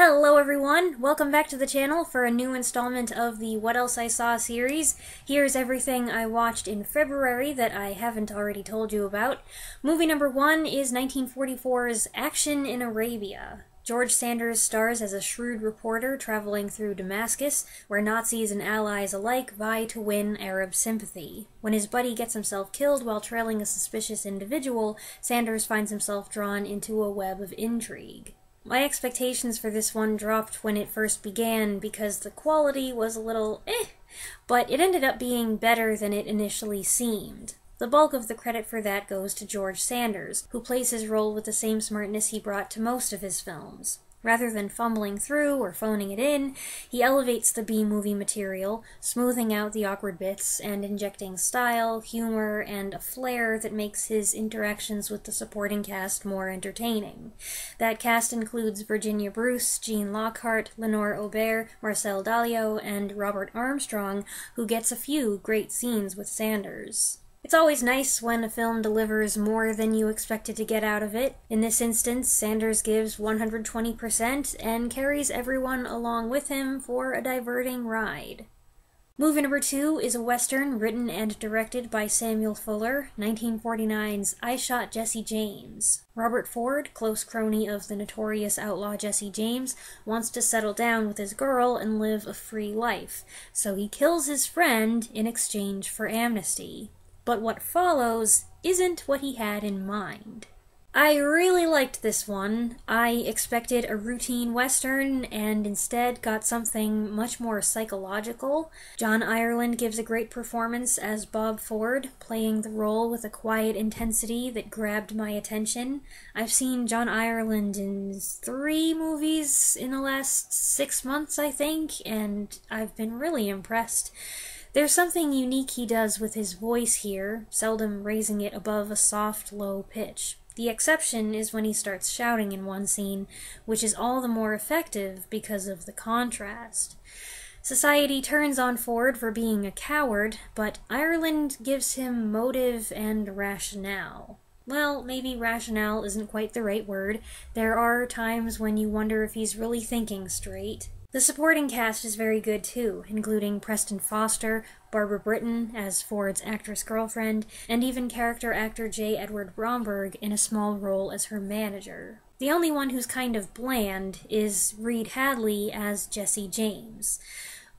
Hello everyone! Welcome back to the channel for a new installment of the What Else I Saw series. Here's everything I watched in February that I haven't already told you about. Movie number 1 is 1944's Action in Arabia. George Sanders stars as a shrewd reporter traveling through Damascus, where Nazis and allies alike vie to win Arab sympathy. When his buddy gets himself killed while trailing a suspicious individual, Sanders finds himself drawn into a web of intrigue. My expectations for this one dropped when it first began because the quality was a little but it ended up being better than it initially seemed. The bulk of the credit for that goes to George Sanders, who plays his role with the same smartness he brought to most of his films. Rather than fumbling through or phoning it in, he elevates the B-movie material, smoothing out the awkward bits and injecting style, humor, and a flair that makes his interactions with the supporting cast more entertaining. That cast includes Virginia Bruce, Jean Lockhart, Lenore Aubert, Marcel Dalio, and Robert Armstrong, who gets a few great scenes with Sanders. It's always nice when a film delivers more than you expected to get out of it. In this instance, Sanders gives 120% and carries everyone along with him for a diverting ride. Movie number 2 is a western written and directed by Samuel Fuller, 1949's I Shot Jesse James. Robert Ford, close crony of the notorious outlaw Jesse James, wants to settle down with his girl and live a free life, so he kills his friend in exchange for amnesty. But what follows isn't what he had in mind. I really liked this one. I expected a routine western and instead got something much more psychological. John Ireland gives a great performance as Bob Ford, playing the role with a quiet intensity that grabbed my attention. I've seen John Ireland in 3 movies in the last 6 months, I think, and I've been really impressed. There's something unique he does with his voice here, seldom raising it above a soft, low pitch. The exception is when he starts shouting in one scene, which is all the more effective because of the contrast. Society turns on Ford for being a coward, but Ireland gives him motive and rationale. Well, maybe rationale isn't quite the right word. There are times when you wonder if he's really thinking straight. The supporting cast is very good too, including Preston Foster, Barbara Britton as Ford's actress girlfriend, and even character actor J. Edward Bromberg in a small role as her manager. The only one who's kind of bland is Reed Hadley as Jesse James.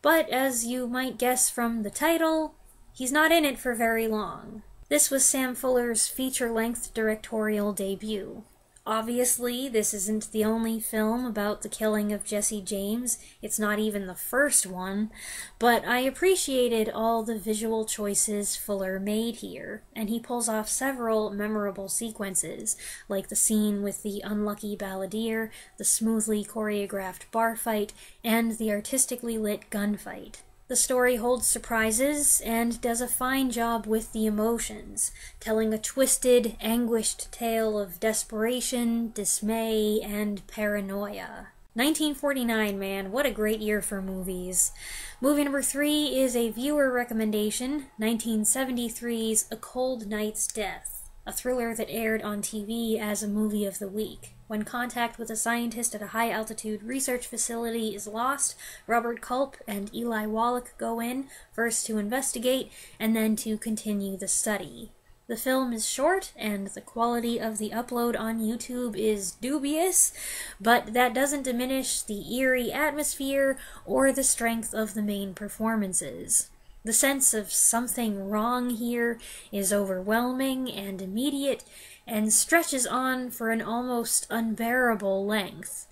But as you might guess from the title, he's not in it for very long. This was Sam Fuller's feature-length directorial debut. Obviously, this isn't the only film about the killing of Jesse James, it's not even the first one, but I appreciated all the visual choices Fuller made here, and he pulls off several memorable sequences, like the scene with the unlucky balladeer, the smoothly choreographed bar fight, and the artistically lit gunfight. The story holds surprises and does a fine job with the emotions, telling a twisted, anguished tale of desperation, dismay, and paranoia. 1949, man, what a great year for movies. Movie number 3 is a viewer recommendation, 1973's A Cold Night's Death, a thriller that aired on TV as a movie of the week. When contact with a scientist at a high-altitude research facility is lost, Robert Culp and Eli Wallach go in, first to investigate, and then to continue the study. The film is short, and the quality of the upload on YouTube is dubious, but that doesn't diminish the eerie atmosphere or the strength of the main performances. The sense of something wrong here is overwhelming and immediate, and stretches on for an almost unbearable length.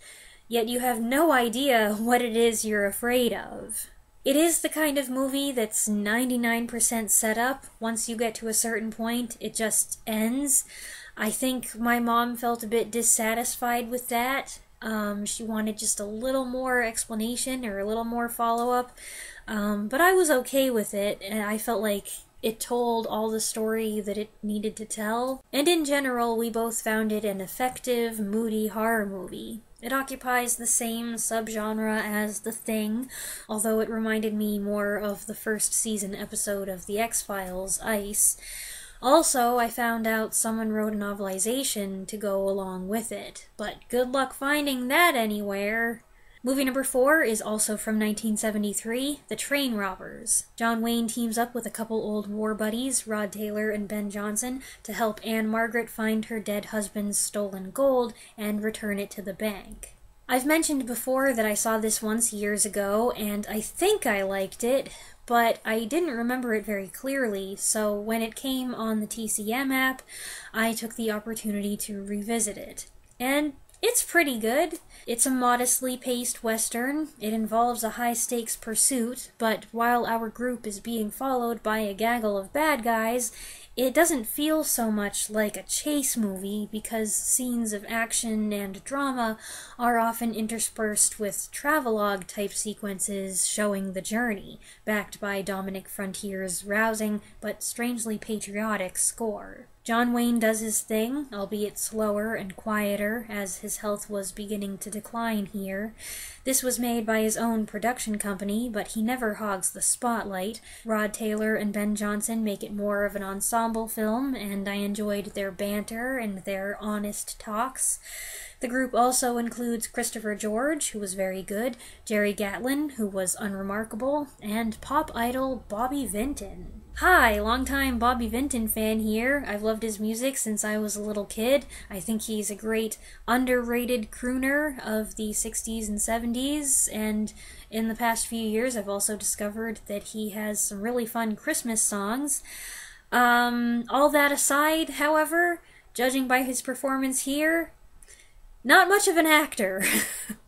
Yet you have no idea what it is you're afraid of. It is the kind of movie that's 99% set up. Once you get to a certain point, it just ends. I think my mom felt a bit dissatisfied with that. She wanted just a little more explanation or a little more follow-up. But I was okay with it, and I felt like it told all the story that it needed to tell, and in general we both found it an effective, moody horror movie. It occupies the same subgenre as The Thing, although it reminded me more of the first season episode of The X-Files, Ice. Also, I found out someone wrote a novelization to go along with it, but good luck finding that anywhere. Movie number 4 is also from 1973, The Train Robbers. John Wayne teams up with a couple old war buddies, Rod Taylor and Ben Johnson, to help Anne Margaret find her dead husband's stolen gold and return it to the bank. I've mentioned before that I saw this once years ago, and I think I liked it, but I didn't remember it very clearly, so when it came on the TCM app, I took the opportunity to revisit it. And it's pretty good. It's a modestly paced western. It involves a high-stakes pursuit, but while our group is being followed by a gaggle of bad guys, it doesn't feel so much like a chase movie because scenes of action and drama are often interspersed with travelogue-type sequences showing the journey, backed by Dominic Frontier's rousing but strangely patriotic score. John Wayne does his thing, albeit slower and quieter, as his health was beginning to decline here. This was made by his own production company, but he never hogs the spotlight. Rod Taylor and Ben Johnson make it more of an ensemble film, and I enjoyed their banter and their honest talks. The group also includes Christopher George, who was very good, Jerry Gatlin, who was unremarkable, and pop idol Bobby Vinton. Hi, longtime Bobby Vinton fan here. I've loved his music since I was a little kid. I think he's a great underrated crooner of the 60s and 70s, and in the past few years I've also discovered that he has some really fun Christmas songs. All that aside, however, judging by his performance here, not much of an actor.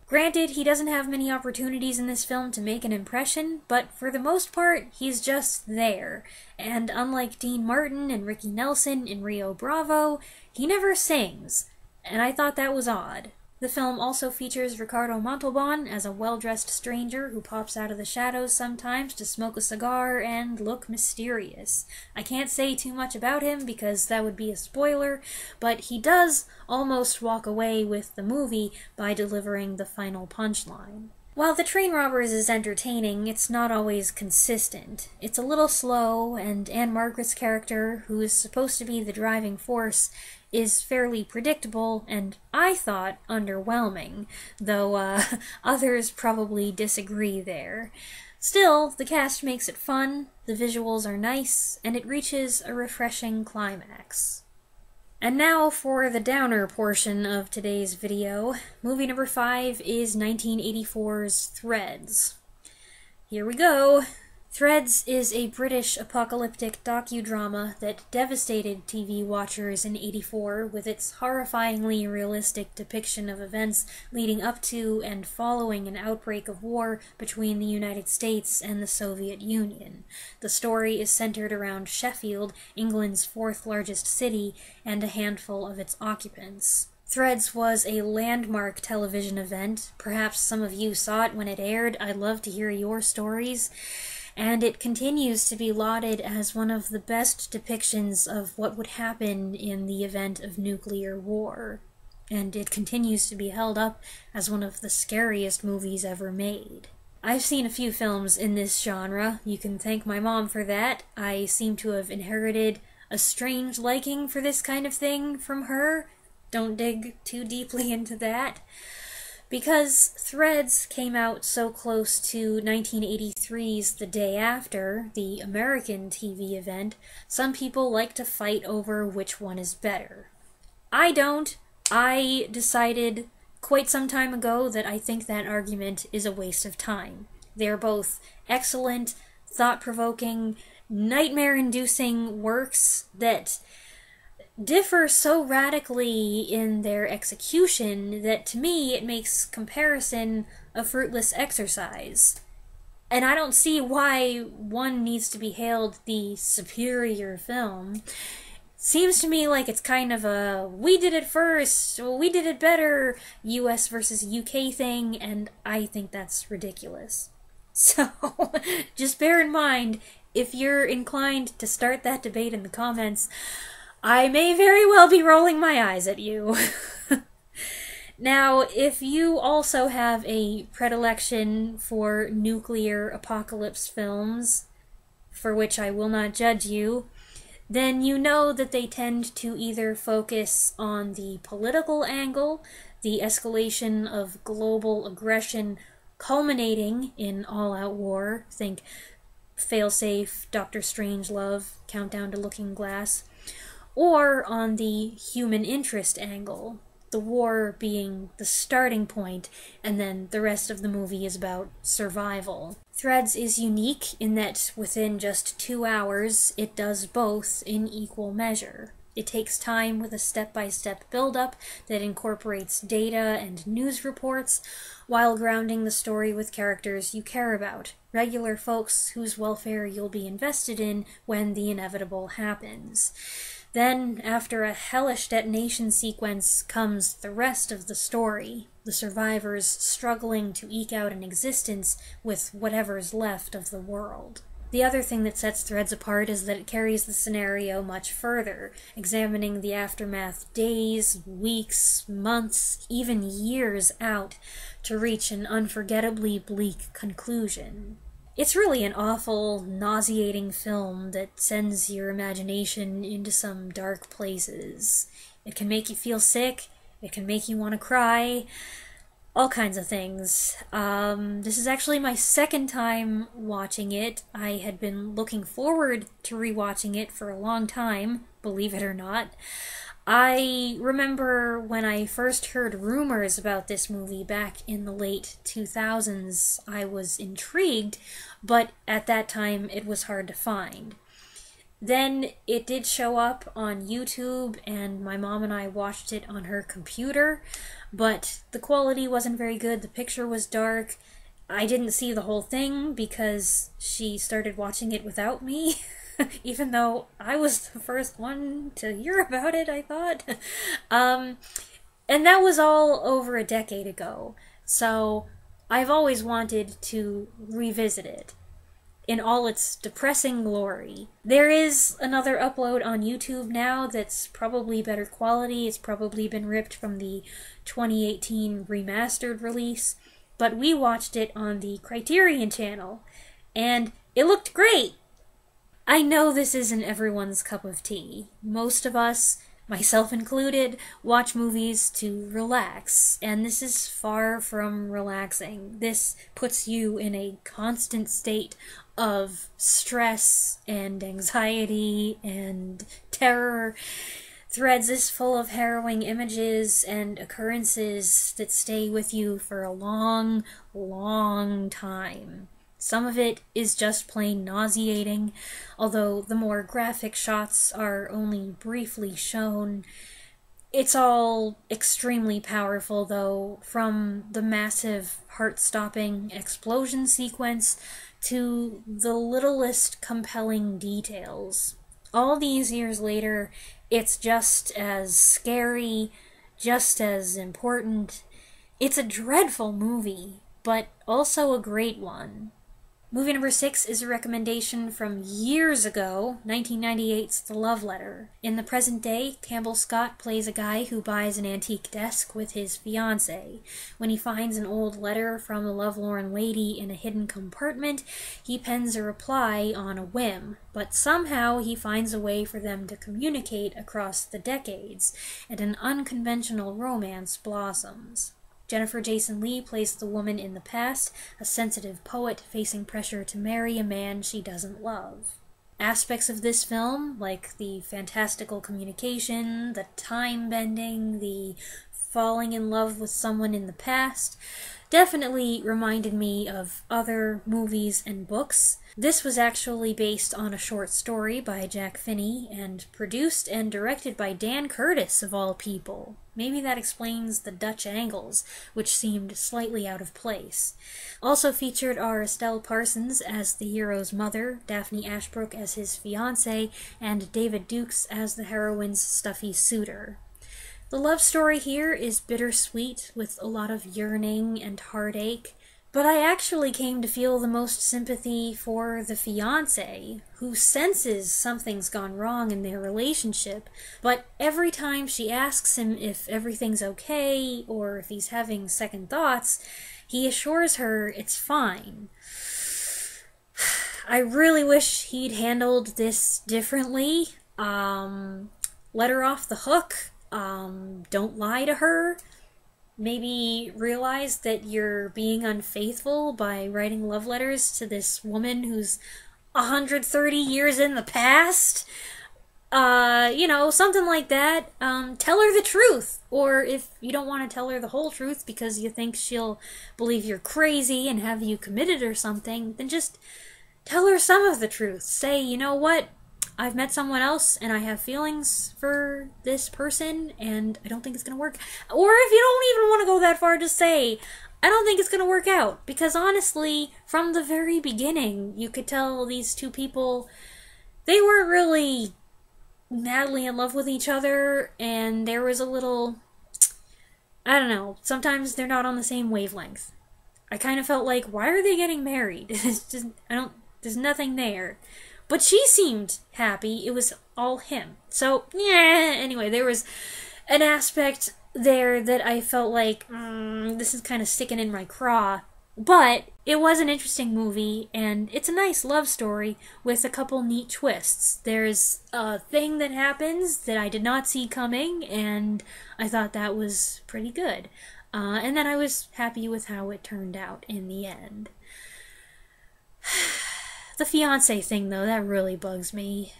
Granted, he doesn't have many opportunities in this film to make an impression, but for the most part, he's just there. And unlike Dean Martin and Ricky Nelson in Rio Bravo, he never sings, and I thought that was odd. The film also features Ricardo Montalban as a well-dressed stranger who pops out of the shadows sometimes to smoke a cigar and look mysterious. I can't say too much about him because that would be a spoiler, but he does almost walk away with the movie by delivering the final punchline. While The Train Robbers is entertaining, it's not always consistent. It's a little slow, and Anne Margaret's character, who is supposed to be the driving force, is fairly predictable, and I thought underwhelming, though others probably disagree there. Still, the cast makes it fun, the visuals are nice, and it reaches a refreshing climax. And now for the downer portion of today's video. Movie number 5 is 1984's Threads. Here we go! Threads is a British apocalyptic docudrama that devastated TV watchers in '84 with its horrifyingly realistic depiction of events leading up to and following an outbreak of war between the United States and the Soviet Union. The story is centered around Sheffield, England's fourth largest city, and a handful of its occupants. Threads was a landmark television event. Perhaps some of you saw it when it aired. I'd love to hear your stories. And it continues to be lauded as one of the best depictions of what would happen in the event of nuclear war. And it continues to be held up as one of the scariest movies ever made. I've seen a few films in this genre. You can thank my mom for that. I seem to have inherited a strange liking for this kind of thing from her. Don't dig too deeply into that. Because Threads came out so close to 1983's The Day After, the American TV event, some people like to fight over which one is better. I don't. I decided quite some time ago that I think that argument is a waste of time. They're both excellent, thought-provoking, nightmare-inducing works that differ so radically in their execution that to me it makes comparison a fruitless exercise. And I don't see why one needs to be hailed the superior film. Seems to me like it's kind of a we did it first, we did it better, US versus UK thing, and I think that's ridiculous. So, just bear in mind, if you're inclined to start that debate in the comments, I may very well be rolling my eyes at you. Now, if you also have a predilection for nuclear apocalypse films, for which I will not judge you, then you know that they tend to either focus on the political angle, the escalation of global aggression culminating in all-out war. Think Failsafe, Doctor Strangelove, Countdown to Looking Glass. Or on the human interest angle, the war being the starting point, and then the rest of the movie is about survival. Threads is unique in that within just 2 hours, it does both in equal measure. It takes time with a step-by-step build-up that incorporates data and news reports, while grounding the story with characters you care about, regular folks whose welfare you'll be invested in when the inevitable happens. Then, after a hellish detonation sequence, comes the rest of the story, the survivors struggling to eke out an existence with whatever's left of the world. The other thing that sets Threads apart is that it carries the scenario much further, examining the aftermath days, weeks, months, even years out, to reach an unforgettably bleak conclusion. It's really an awful, nauseating film that sends your imagination into some dark places. It can make you feel sick, it can make you want to cry, all kinds of things. This is actually my second time watching it. I had been looking forward to rewatching it for a long time, believe it or not. I remember when I first heard rumors about this movie back in the late 2000s, I was intrigued, but at that time it was hard to find. Then it did show up on YouTube, and my mom and I watched it on her computer, but the quality wasn't very good, the picture was dark. I didn't see the whole thing because she started watching it without me. Even though I was the first one to hear about it, I thought. And that was all over a decade ago, so I've always wanted to revisit it in all its depressing glory. There is another upload on YouTube now that's probably better quality. It's probably been ripped from the 2018 remastered release, but we watched it on the Criterion Channel, and it looked great! I know this isn't everyone's cup of tea. Most of us, myself included, watch movies to relax, and this is far from relaxing. This puts you in a constant state of stress and anxiety and terror. Threads is full of harrowing images and occurrences that stay with you for a long, long time. Some of it is just plain nauseating, although the more graphic shots are only briefly shown. It's all extremely powerful, though, from the massive, heart-stopping explosion sequence to the littlest compelling details. All these years later, it's just as scary, just as important. It's a dreadful movie, but also a great one. Movie number 6 is a recommendation from years ago, 1998's The Love Letter. In the present day, Campbell Scott plays a guy who buys an antique desk with his fiancée. When he finds an old letter from a lovelorn lady in a hidden compartment, he pens a reply on a whim, but somehow he finds a way for them to communicate across the decades, and an unconventional romance blossoms. Jennifer Jason Leigh plays the woman in the past, a sensitive poet facing pressure to marry a man she doesn't love. Aspects of this film, like the fantastical communication, the time bending, the falling in love with someone in the past, definitely reminded me of other movies and books. This was actually based on a short story by Jack Finney, and produced and directed by Dan Curtis, of all people. Maybe that explains the Dutch angles, which seemed slightly out of place. Also featured are Estelle Parsons as the hero's mother, Daphne Ashbrook as his fiancée, and David Dukes as the heroine's stuffy suitor. The love story here is bittersweet, with a lot of yearning and heartache, but I actually came to feel the most sympathy for the fiancé, who senses something's gone wrong in their relationship, but every time she asks him if everything's okay, or if he's having second thoughts, he assures her it's fine. I really wish he'd handled this differently. Let her off the hook. Don't lie to her. maybe realize that you're being unfaithful by writing love letters to this woman who's 130 years in the past. You know, something like that. Tell her the truth. Or if you don't want to tell her the whole truth because you think she'll believe you're crazy and have you committed or something, then just tell her some of the truth. Say, you know what? I've met someone else and I have feelings for this person and I don't think it's gonna work. Or if you don't even want to go that far, just say, I don't think it's gonna work out. Because honestly, from the very beginning, you could tell these two people, they weren't really madly in love with each other, and there was a little, I don't know, sometimes they're not on the same wavelength. I kind of felt like, why are they getting married? It's just, there's nothing there. But she seemed happy. It was all him. So, yeah, anyway, there was an aspect there that I felt like, this is kind of sticking in my craw. But it was an interesting movie, and it's a nice love story with a couple neat twists. There's a thing that happens that I did not see coming, and I thought that was pretty good. And then I was happy with how it turned out in the end. The fiancé thing, though, that really bugs me.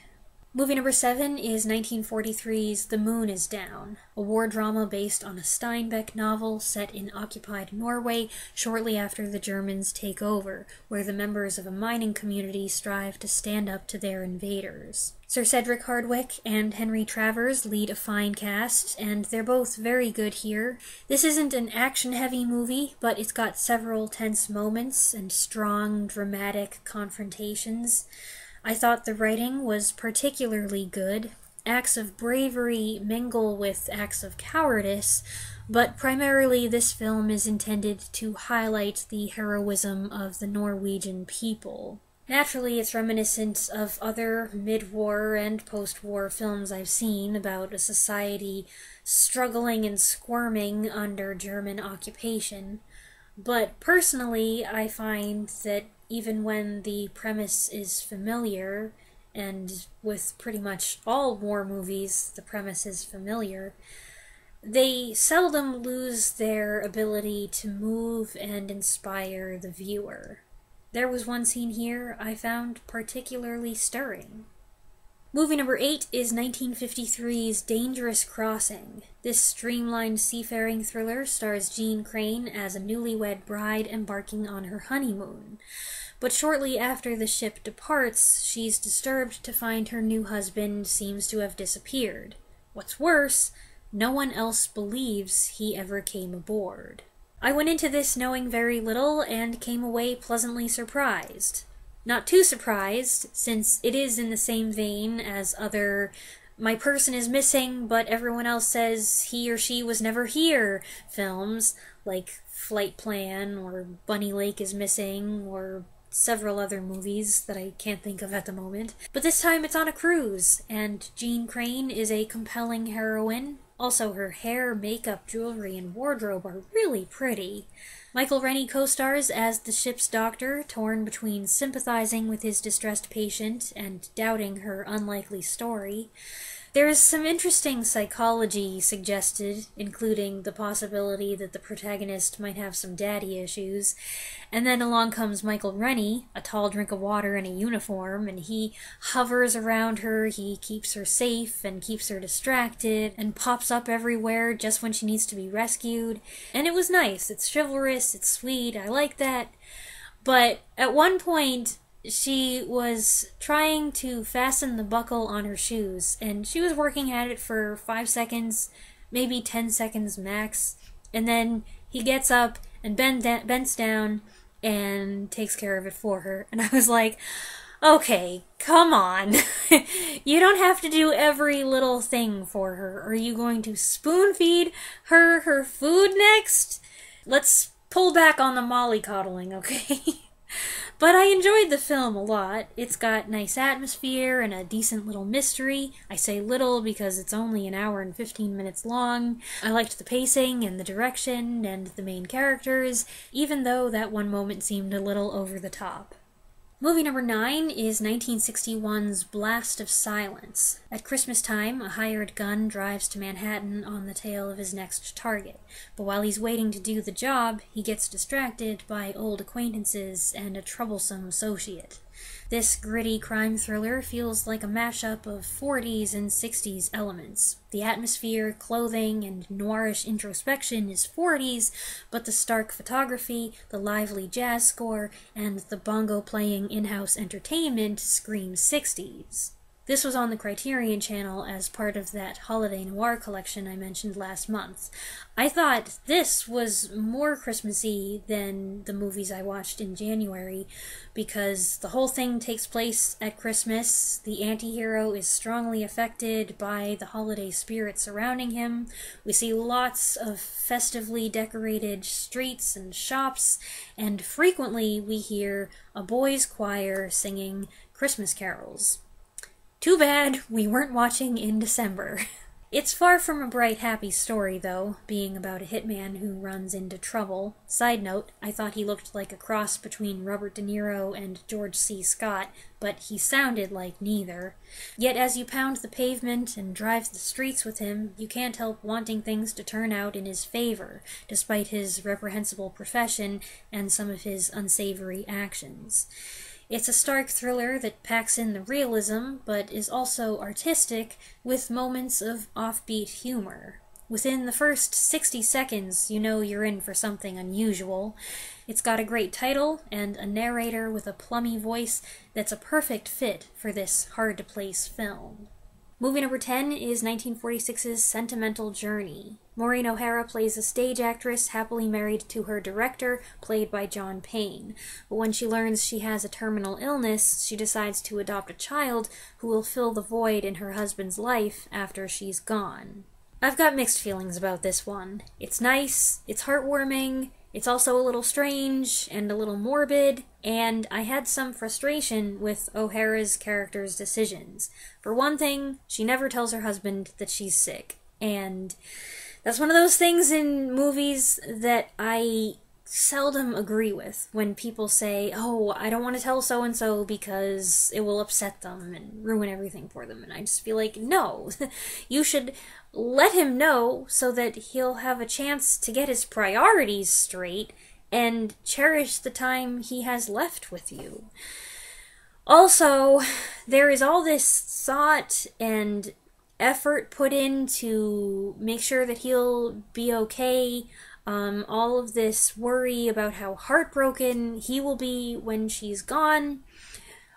Movie number 7 is 1943's The Moon is Down, a war drama based on a Steinbeck novel set in occupied Norway shortly after the Germans take over, where the members of a mining community strive to stand up to their invaders. Sir Cedric Hardwicke and Henry Travers lead a fine cast, and they're both very good here. This isn't an action-heavy movie, but it's got several tense moments and strong, dramatic confrontations. I thought the writing was particularly good. Acts of bravery mingle with acts of cowardice, but primarily this film is intended to highlight the heroism of the Norwegian people. Naturally, it's reminiscent of other mid-war and post-war films I've seen about a society struggling and squirming under German occupation. But personally, I find that even when the premise is familiar, and with pretty much all war movies the premise is familiar, they seldom lose their ability to move and inspire the viewer. There was one scene here I found particularly stirring. Movie number 8 is 1953's Dangerous Crossing. This streamlined seafaring thriller stars Jean Crane as a newlywed bride embarking on her honeymoon. But shortly after the ship departs, she's disturbed to find her new husband seems to have disappeared. What's worse, no one else believes he ever came aboard. I went into this knowing very little and came away pleasantly surprised. Not too surprised, since it is in the same vein as other "my person is missing, but everyone else says he or she was never here" films, like Flight Plan, or Bunny Lake is Missing, or several other movies that I can't think of at the moment. But this time it's on a cruise, and Jean Crane is a compelling heroine. Also, her hair, makeup, jewelry, and wardrobe are really pretty. Michael Rennie co-stars as the ship's doctor, torn between sympathizing with his distressed patient and doubting her unlikely story. There is some interesting psychology suggested, including the possibility that the protagonist might have some daddy issues. And then along comes Michael Rennie, a tall drink of water in a uniform, and he hovers around her, he keeps her safe and keeps her distracted, and pops up everywhere just when she needs to be rescued. And it was nice. It's chivalrous, it's sweet, I like that. But at one point, she was trying to fasten the buckle on her shoes, and she was working at it for 5 seconds, maybe 10 seconds max, and then he gets up and bends down and takes care of it for her. And I was like, okay, come on. You don't have to do every little thing for her. Are you going to spoon feed her food next? Let's pull back on the mollycoddling, okay? But I enjoyed the film a lot. It's got nice atmosphere and a decent little mystery. I say little because it's only an hour and 15 minutes long. I liked the pacing and the direction and the main characters, even though that one moment seemed a little over the top. Movie number 9 is 1961's Blast of Silence. At Christmas time, a hired gun drives to Manhattan on the tail of his next target. But while he's waiting to do the job, he gets distracted by old acquaintances and a troublesome associate. This gritty crime thriller feels like a mashup of 40s and 60s elements. The atmosphere, clothing, and noirish introspection is 40s, but the stark photography, the lively jazz score, and the bongo-playing in-house entertainment scream 60s. This was on the Criterion Channel as part of that holiday noir collection I mentioned last month. I thought this was more Christmassy than the movies I watched in January, because the whole thing takes place at Christmas. The anti-hero is strongly affected by the holiday spirit surrounding him. We see lots of festively decorated streets and shops, and frequently we hear a boys' choir singing Christmas carols. Too bad we weren't watching in December. It's far from a bright, happy story, though, being about a hitman who runs into trouble. Side note, I thought he looked like a cross between Robert De Niro and George C. Scott, but he sounded like neither. Yet as you pound the pavement and drive the streets with him, you can't help wanting things to turn out in his favor, despite his reprehensible profession and some of his unsavory actions. It's a stark thriller that packs in the realism, but is also artistic, with moments of offbeat humor. Within the first 60 seconds, you know you're in for something unusual. It's got a great title, and a narrator with a plummy voice that's a perfect fit for this hard-to-place film. Movie number 10 is 1946's Sentimental Journey. Maureen O'Hara plays a stage actress happily married to her director, played by John Payne. But when she learns she has a terminal illness, she decides to adopt a child who will fill the void in her husband's life after she's gone. I've got mixed feelings about this one. It's nice, it's heartwarming, it's also a little strange and a little morbid, and I had some frustration with O'Hara's character's decisions. For one thing, she never tells her husband that she's sick, and that's one of those things in movies that I seldom agree with, when people say, oh, I don't want to tell so-and-so because it will upset them and ruin everything for them, and I just feel like, no, you should let him know so that he'll have a chance to get his priorities straight and cherish the time he has left with you. Also, there is all this thought and effort put in to make sure that he'll be okay, all of this worry about how heartbroken he will be when she's gone,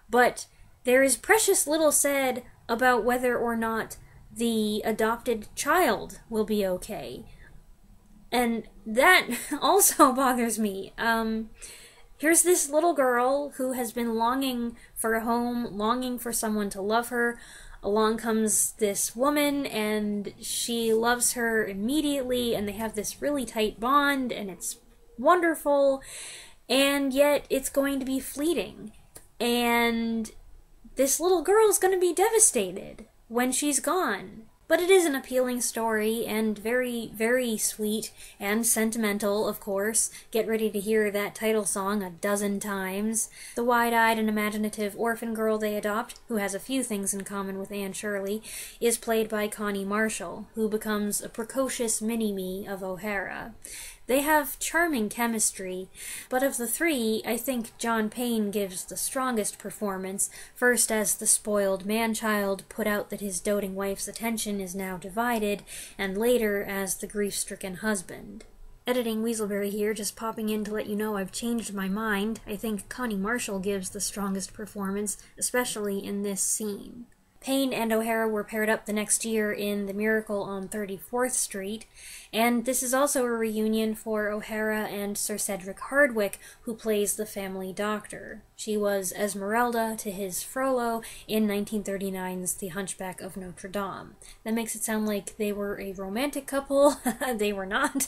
but there is precious little said about whether or not the adopted child will be okay. And that also bothers me. Here's this little girl who has been longing for a home, longing for someone to love her. Along comes this woman, and she loves her immediately, and they have this really tight bond, and it's wonderful, and yet it's going to be fleeting. And this little girl's going to be devastated when she's gone. But it is an appealing story, and very, very sweet, and sentimental, of course. Get ready to hear that title song a dozen times. The wide-eyed and imaginative orphan girl they adopt, who has a few things in common with Anne Shirley, is played by Connie Marshall, who becomes a precocious mini-me of O'Hara. They have charming chemistry, but of the three, I think John Payne gives the strongest performance, first as the spoiled man-child put out that his doting wife's attention is now divided, and later as the grief-stricken husband. Editing Weaselberry here, just popping in to let you know I've changed my mind. I think Connie Marshall gives the strongest performance, especially in this scene. Payne and O'Hara were paired up the next year in The Miracle on 34th Street, and this is also a reunion for O'Hara and Sir Cedric Hardwicke, who plays the family doctor. She was Esmeralda to his Frollo in 1939's The Hunchback of Notre Dame. That makes it sound like they were a romantic couple. They were not.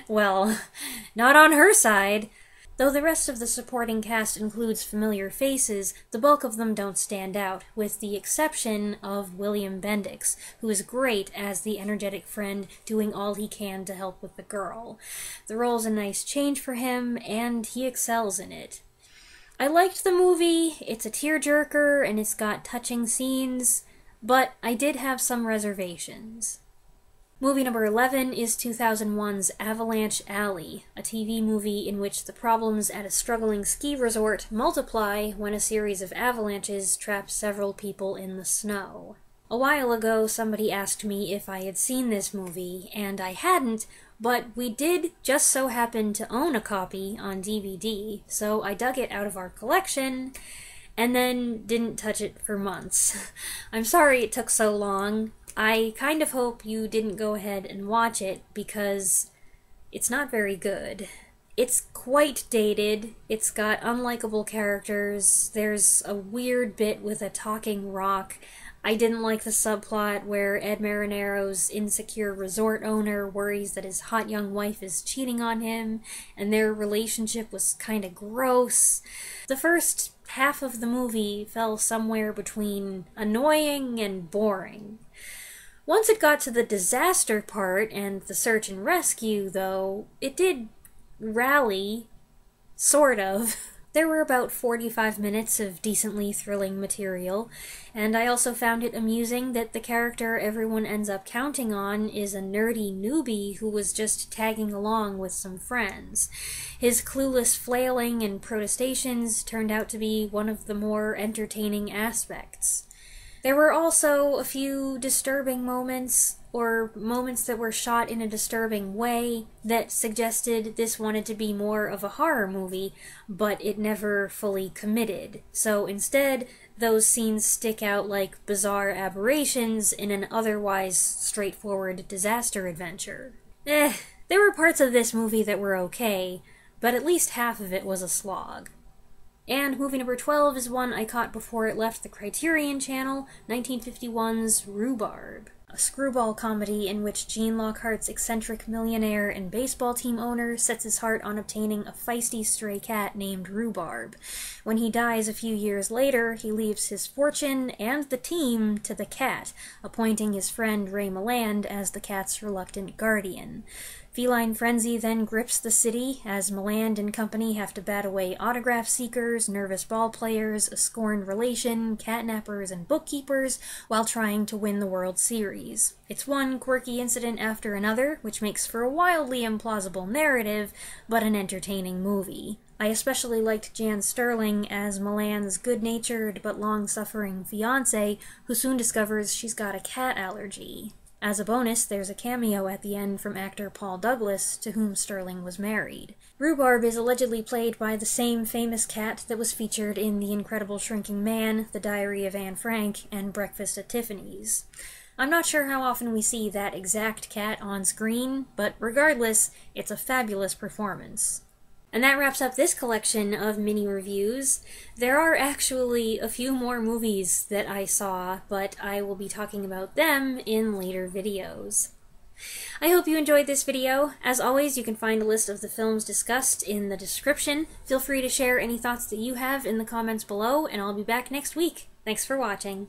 Well, not on her side. Though the rest of the supporting cast includes familiar faces, the bulk of them don't stand out, with the exception of William Bendix, who is great as the energetic friend doing all he can to help with the girl. The role's a nice change for him, and he excels in it. I liked the movie, it's a tearjerker, and it's got touching scenes, but I did have some reservations. Movie number 11 is 2001's Avalanche Alley, a TV movie in which the problems at a struggling ski resort multiply when a series of avalanches trap several people in the snow. A while ago, somebody asked me if I had seen this movie, and I hadn't, but we did just so happen to own a copy on DVD, so I dug it out of our collection, and then didn't touch it for months. I'm sorry it took so long. I kind of hope you didn't go ahead and watch it, because it's not very good. It's quite dated, it's got unlikable characters, there's a weird bit with a talking rock. I didn't like the subplot where Ed Marinero's insecure resort owner worries that his hot young wife is cheating on him, and their relationship was kinda gross. The first half of the movie fell somewhere between annoying and boring. Once it got to the disaster part and the search and rescue, though, it did rally, sort of. There were about 45 minutes of decently thrilling material, and I also found it amusing that the character everyone ends up counting on is a nerdy newbie who was just tagging along with some friends. His clueless flailing and protestations turned out to be one of the more entertaining aspects. There were also a few disturbing moments, or moments that were shot in a disturbing way, that suggested this wanted to be more of a horror movie, but it never fully committed. So instead, those scenes stick out like bizarre aberrations in an otherwise straightforward disaster adventure. There were parts of this movie that were okay, but at least half of it was a slog. And movie number 12 is one I caught before it left the Criterion Channel, 1951's Rhubarb. A screwball comedy in which Gene Lockhart's eccentric millionaire and baseball team owner sets his heart on obtaining a feisty stray cat named Rhubarb. When he dies a few years later, he leaves his fortune and the team to the cat, appointing his friend Ray Milland as the cat's reluctant guardian. Feline frenzy then grips the city as Milland and company have to bat away autograph seekers, nervous ball players, a scorned relation, catnappers, and bookkeepers while trying to win the World Series. It's one quirky incident after another, which makes for a wildly implausible narrative, but an entertaining movie. I especially liked Jan Sterling as Milland's good-natured but long-suffering fiancée, who soon discovers she's got a cat allergy. As a bonus, there's a cameo at the end from actor Paul Douglas, to whom Sterling was married. Rhubarb is allegedly played by the same famous cat that was featured in The Incredible Shrinking Man, The Diary of Anne Frank, and Breakfast at Tiffany's. I'm not sure how often we see that exact cat on screen, but regardless, it's a fabulous performance. And that wraps up this collection of mini-reviews. There are actually a few more movies that I saw, but I will be talking about them in later videos. I hope you enjoyed this video. As always, you can find a list of the films discussed in the description. Feel free to share any thoughts that you have in the comments below, and I'll be back next week. Thanks for watching.